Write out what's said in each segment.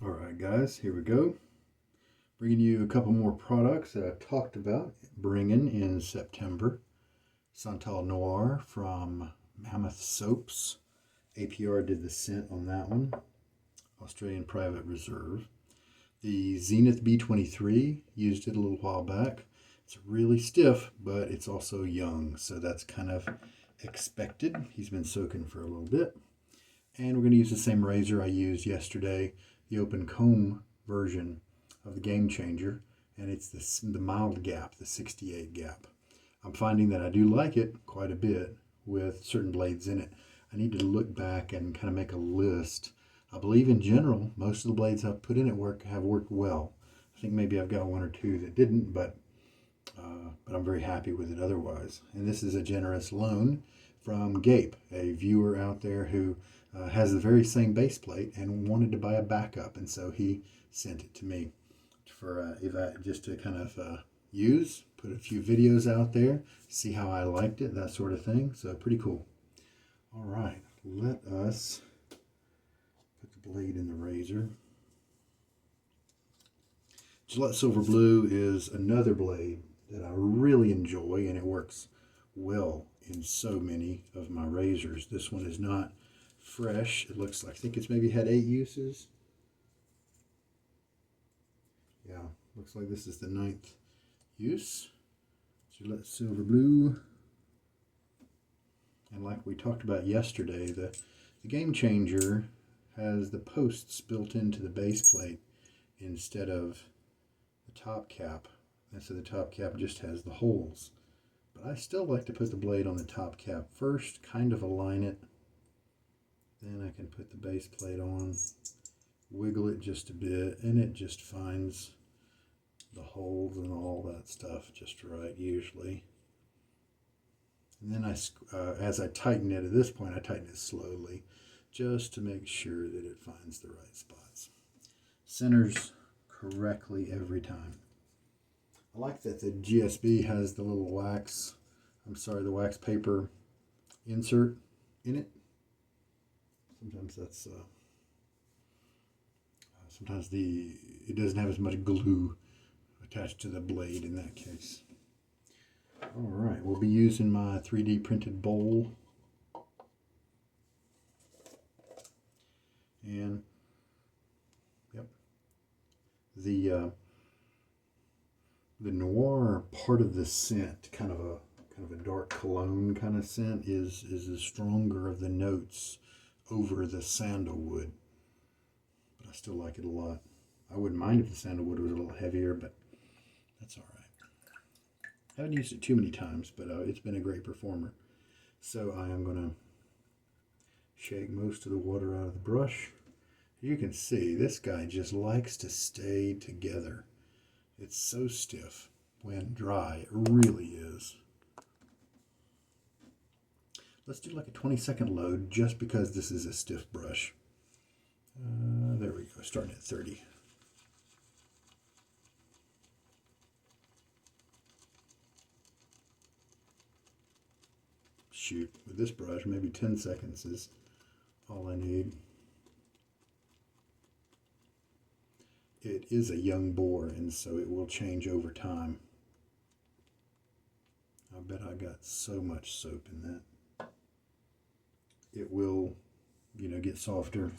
Alright guys, here we go. Bringing you a couple more products that I talked about bringing in September. Santal Noir from Mammoth Soaps. APR did the scent on that one. Australian Private Reserve. The Zenith B23, used it a little while back. It's really stiff, but it's also young, so that's kind of expected. He's been soaking for a little bit. And we're going to use the same razor I used yesterday, the open comb version of the Game Changer, and it's the mild gap, the 68 gap. I'm finding that I do like it quite a bit with certain blades in it. I need to look back and kind of make a list. I believe in general, most of the blades I've put in it have worked well. I think maybe I've got one or two that didn't, but I'm very happy with it otherwise. And this is a generous loan from Gabe, a viewer out there who has the very same base plate and wanted to buy a backup, and so he sent it to me for just to kind of use, put a few videos out there, see how I liked it, that sort of thing. So pretty cool. All right, let us put the blade in the razor. Gillette Silver Blue is another blade that I really enjoy, and it works well in so many of my razors. This one is not fresh. It looks like, I think it's maybe had 8 uses. Yeah, looks like this is the 9th use. Gillette Silver Blue. And like we talked about yesterday, the Game Changer has the posts built into the base plate instead of the top cap. And so the top cap just has the holes. But I still like to put the blade on the top cap first, kind of align it. Then I can put the base plate on, wiggle it just a bit, and it just finds the holes and all that stuff just right usually. And then as I tighten it, at this point I tighten it slowly just to make sure that it finds the right spots. Centers correctly every time. I like that the GSB has the little the wax paper insert in it. Sometimes that's it doesn't have as much glue attached to the blade in that case. All right, we'll be using my 3D printed bowl, and yep, the noir part of the scent, kind of a dark cologne kind of scent, is the stronger of the notes over the sandalwood. But I still like it a lot. I wouldn't mind if the sandalwood was a little heavier, but that's all right. I haven't used it too many times, but it's been a great performer. So I am going to shake most of the water out of the brush. You can see this guy just likes to stay together. It's so stiff when dry. It really is. Let's do like a 20-second load just because this is a stiff brush. There we go, starting at 30. Shoot, with this brush, maybe 10 seconds is all I need. It is a young boar, and so it will change over time. I bet I got so much soap in that. It will, get softer.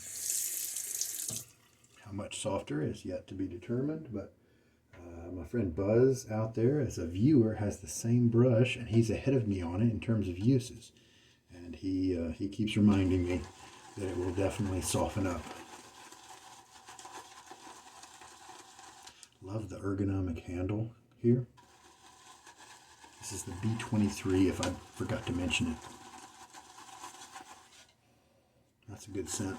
How much softer is yet to be determined, but my friend Buzz out there as a viewer has the same brush, and he's ahead of me on it in terms of uses. And he keeps reminding me that it will definitely soften up. Love the ergonomic handle here. This is the B23, if I forgot to mention it. That's a good scent.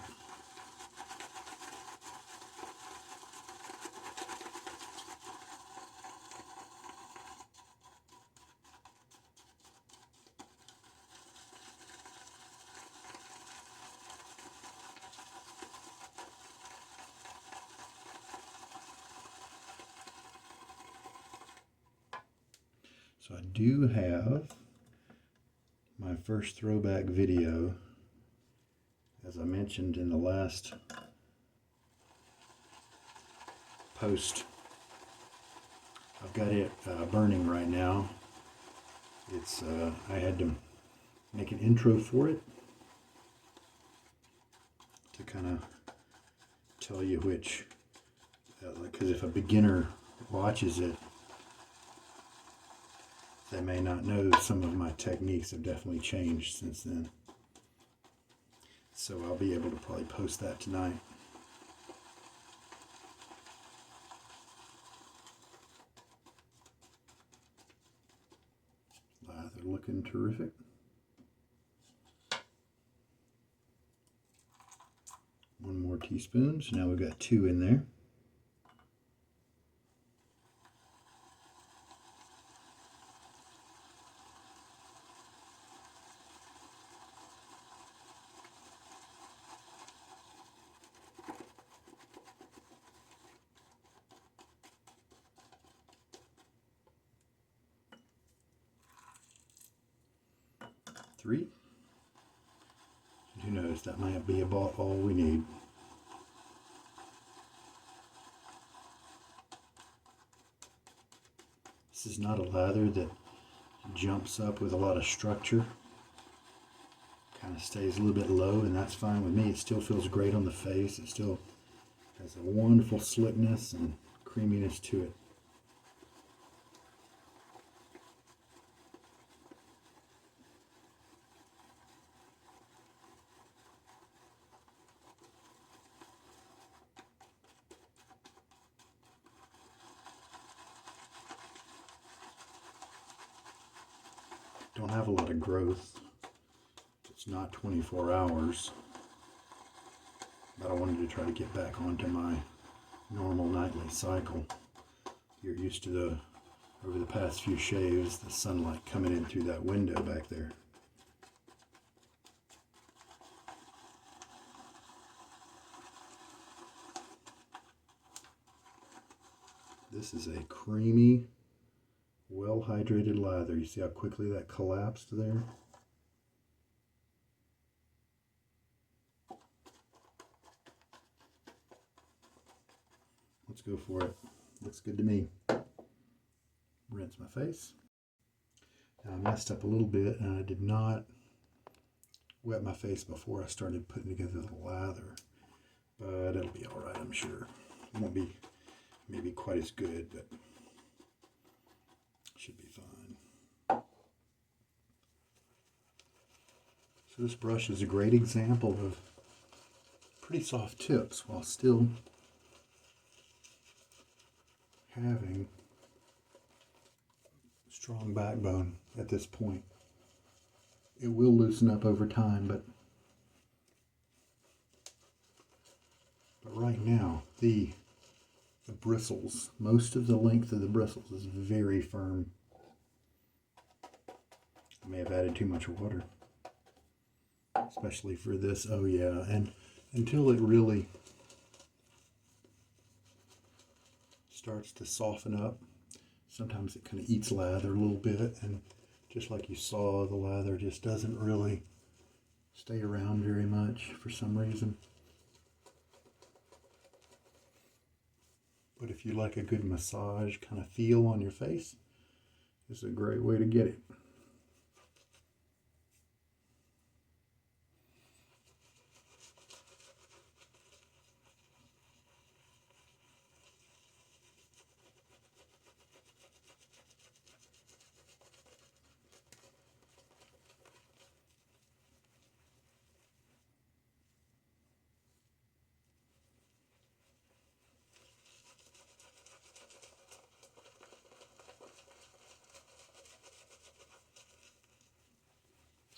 So I do have my first throwback video, as I mentioned in the last post. I've got it burning right now. It's I had to make an intro for it to kind of tell you which, because if a beginner watches it, they may not know some of my techniques have definitely changed since then. So I'll be able to probably post that tonight. Lather looking terrific. One more teaspoon, so now we've got 2 in there. Three. Who knows, that might be about all we need. This is not a lather that jumps up with a lot of structure. Kind of stays a little bit low, and that's fine with me. It still feels great on the face. It still has a wonderful slickness and creaminess to it. Don't have a lot of growth. It's not 24 hours, but I wanted to try to get back onto my normal nightly cycle. You're used to over the past few shaves, the sunlight coming in through that window back there. This is a creamy, well-hydrated lather. You see how quickly that collapsed there? Let's go for it. Looks good to me. Rinse my face. Now I messed up a little bit, and I did not wet my face before I started putting together the lather, but it'll be all right, I'm sure. It won't be maybe quite as good, but should be fine. So this brush is a great example of pretty soft tips while still having strong backbone at this point. It will loosen up over time, but right now the bristles, most of the length of the bristles is very firm. I may have added too much water, especially for this. Oh yeah, and until it really starts to soften up, sometimes it kind of eats lather a little bit, and just like you saw, the lather just doesn't really stay around very much for some reason. But if you like a good massage kind of feel on your face, this is a great way to get it.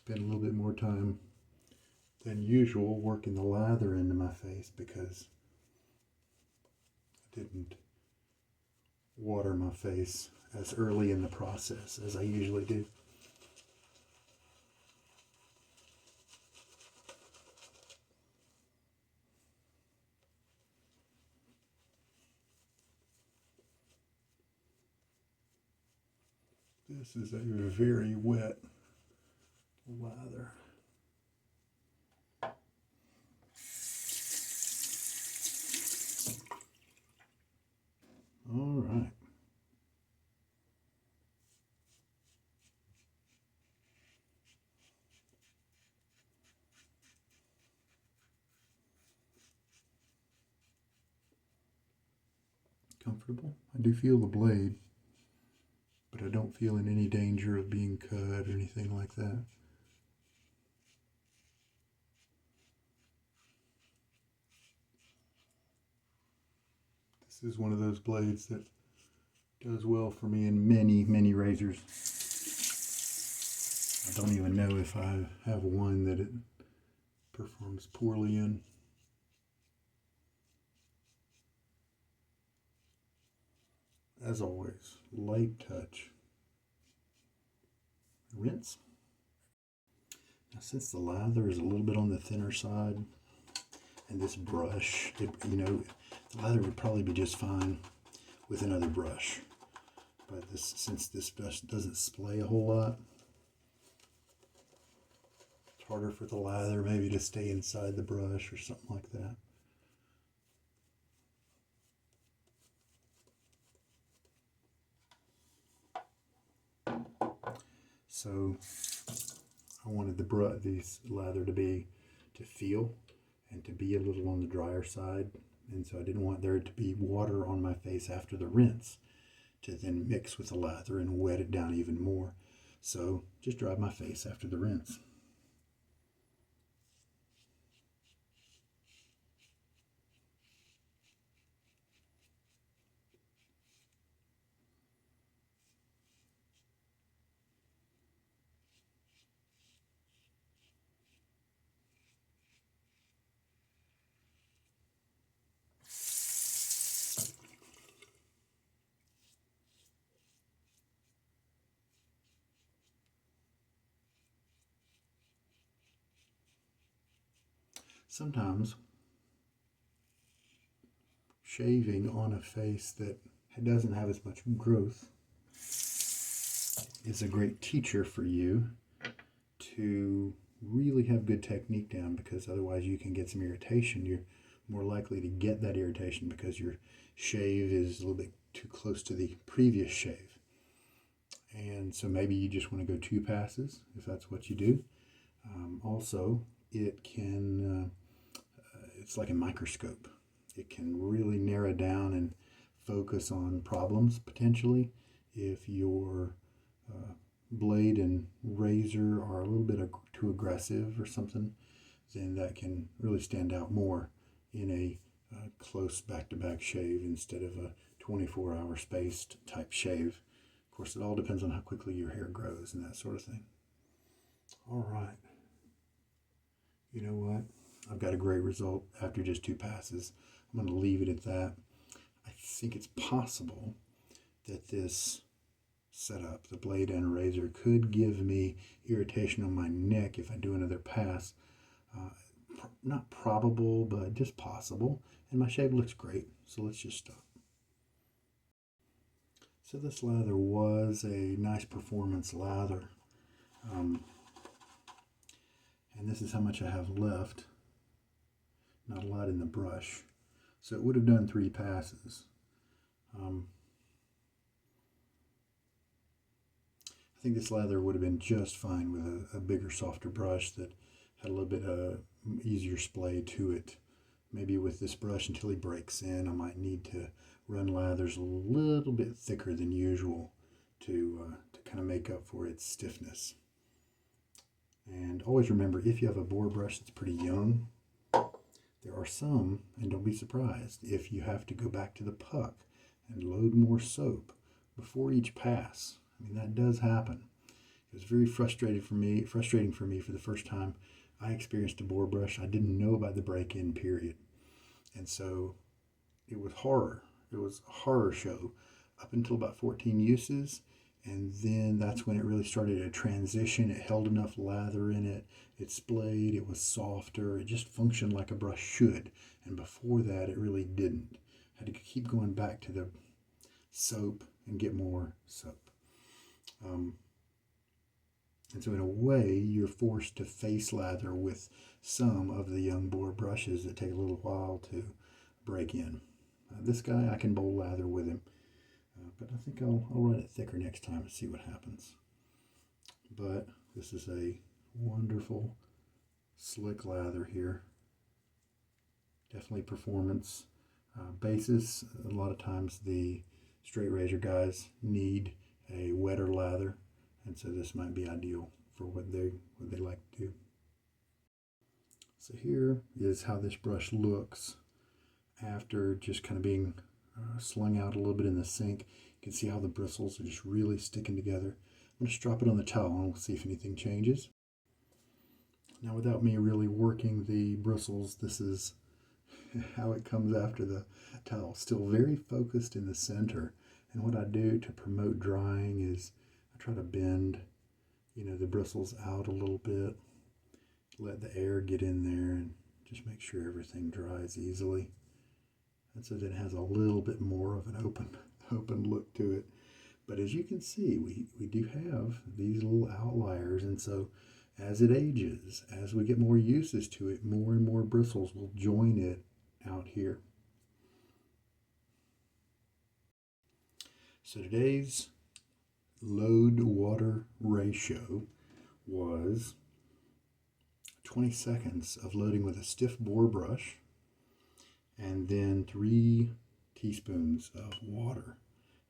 Spend a little bit more time than usual working the lather into my face because I didn't water my face as early in the process as I usually do. This is a very wet lather. comfortable. I do feel the blade, but I don't feel in any danger of being cut or anything like that. This is one of those blades that does well for me in many, many razors. I don't even know if I have one that it performs poorly in. As always, light touch. Rinse. Now, since the lather is a little bit on the thinner side, and this brush, the lather would probably be just fine with another brush. But since this brush doesn't splay a whole lot, it's harder for the lather maybe to stay inside the brush or something like that. So I wanted this lather to feel and to be a little on the drier side, and so I didn't want there to be water on my face after the rinse to then mix with the lather and wet it down even more. So just dried my face after the rinse. Sometimes shaving on a face that doesn't have as much growth is a great teacher for you to really have good technique down, because otherwise you can get some irritation. You're more likely to get that irritation because your shave is a little bit too close to the previous shave. And so maybe you just want to go 2 passes if that's what you do. Also, it can, it's like a microscope. It can really narrow down and focus on problems potentially. If your blade and razor are a little bit too aggressive or something, then that can really stand out more in a close back-to-back shave instead of a 24-hour spaced type shave. Of course, it all depends on how quickly your hair grows and that sort of thing. All right. You know what? I've got a great result after just 2 passes. I'm going to leave it at that. I think it's possible that this setup, the blade and razor, could give me irritation on my neck if I do another pass. Not probable, but just possible. And my shave looks great, so let's just stop. So this lather was a nice performance lather. And this is how much I have left. Not a lot in the brush. So it would have done 3 passes. I think this lather would have been just fine with a bigger, softer brush that had a little bit easier splay to it. Maybe with this brush, until he breaks in, I might need to run lathers a little bit thicker than usual to kind of make up for its stiffness. And always remember, if you have a boar brush that's pretty young, there are some, and don't be surprised if you have to go back to the puck and load more soap before each pass. I mean, that does happen. It was very frustrating for me for the first time I experienced a boar brush. I didn't know about the break-in period. And so it was horror. It was a horror show up until about 14 uses. And then that's when it really started to transition. It held enough lather in it. It splayed. It was softer. It just functioned like a brush should. And before that, it really didn't. I had to keep going back to the soap and get more soap. And so in a way, you're forced to face lather with some of the young boar brushes that take a little while to break in. This guy, I can bowl lather with him. But I think I'll run it thicker next time and see what happens. But this is a wonderful, slick lather here. Definitely performance. basis. A lot of times the straight razor guys need a wetter lather, and so this might be ideal for what they like to do. So here is how this brush looks after just kind of being slung out a little bit in the sink. You can see how the bristles are just really sticking together. I'm going to drop it on the towel and we'll see if anything changes. Now, without me really working the bristles, this is how it comes after the towel. Still very focused in the center. And what I do to promote drying is I try to bend, the bristles out a little bit, let the air get in there, and just make sure everything dries easily. And so that it has a little bit more of an open look to it. But as you can see, we do have these little outliers, and so as it ages, as we get more uses to it, more and more bristles will join it out here. So today's load water ratio was 20 seconds of loading with a stiff Boar brush and then 3 teaspoons of water.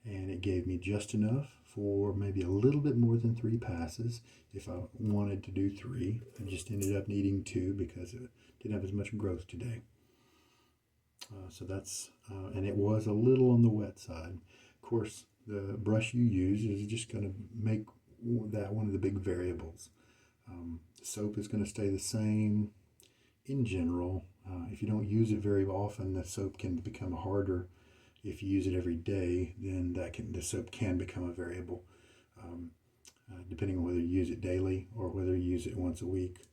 And it gave me just enough for maybe a little bit more than 3 passes. If I wanted to do 3, I just ended up needing 2 because it didn't have as much growth today. So that's, and it was a little on the wet side. Of course, the brush you use is just going to make that one of the big variables. The soap is going to stay the same in general. If you don't use it very often, the soap can become harder. If you use it every day, then the soap can become a variable, depending on whether you use it daily or whether you use it once a week,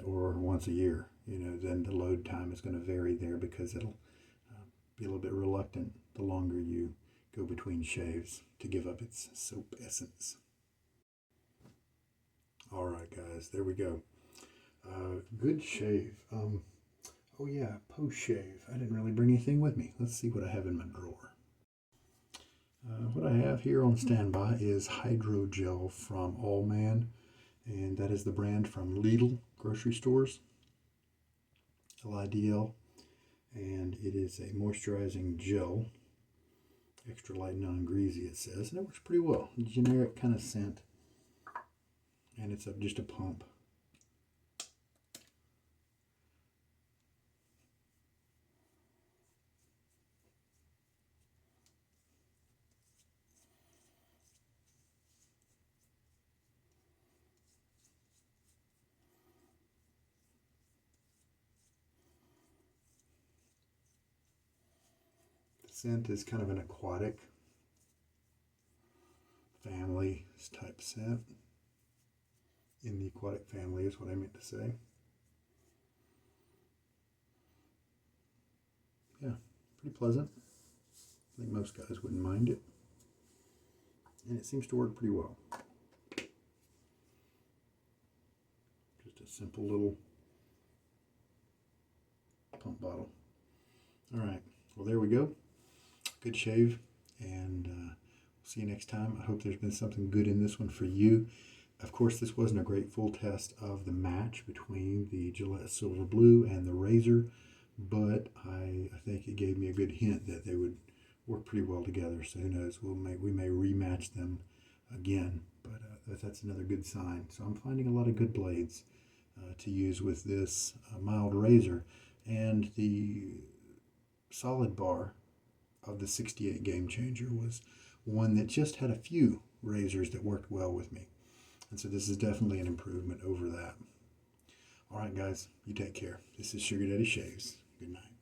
or once a year. Then the load time is going to vary there because it'll be a little bit reluctant the longer you go between shaves to give up its soap essence. All right, guys, there we go. Good shave. Oh yeah, post-shave. I didn't really bring anything with me. Let's see what I have in my drawer. What I have here on standby is Hydrogel from Allman, and that is the brand from Lidl grocery stores, LIDL, and it is a moisturizing gel, extra light, non-greasy it says, and it works pretty well. Generic kind of scent, and it's just a pump. Scent is kind of an aquatic family type scent. In the aquatic family is what I meant to say. Yeah, pretty pleasant. I think most guys wouldn't mind it. And it seems to work pretty well. Just a simple little pump bottle. All right, well, there we go. Good shave, and we'll see you next time. I hope there's been something good in this one for you. Of course, this wasn't a great full test of the match between the Gillette Silver Blue and the Razor, but I think it gave me a good hint that they would work pretty well together. So who knows, we may rematch them again, but that's another good sign. So I'm finding a lot of good blades to use with this mild razor, and the solid bar of the 68 Game Changer was one that just had a few razors that worked well with me. And so this is definitely an improvement over that. All right, guys, you take care. This is Sugar Daddy Shaves. Good night.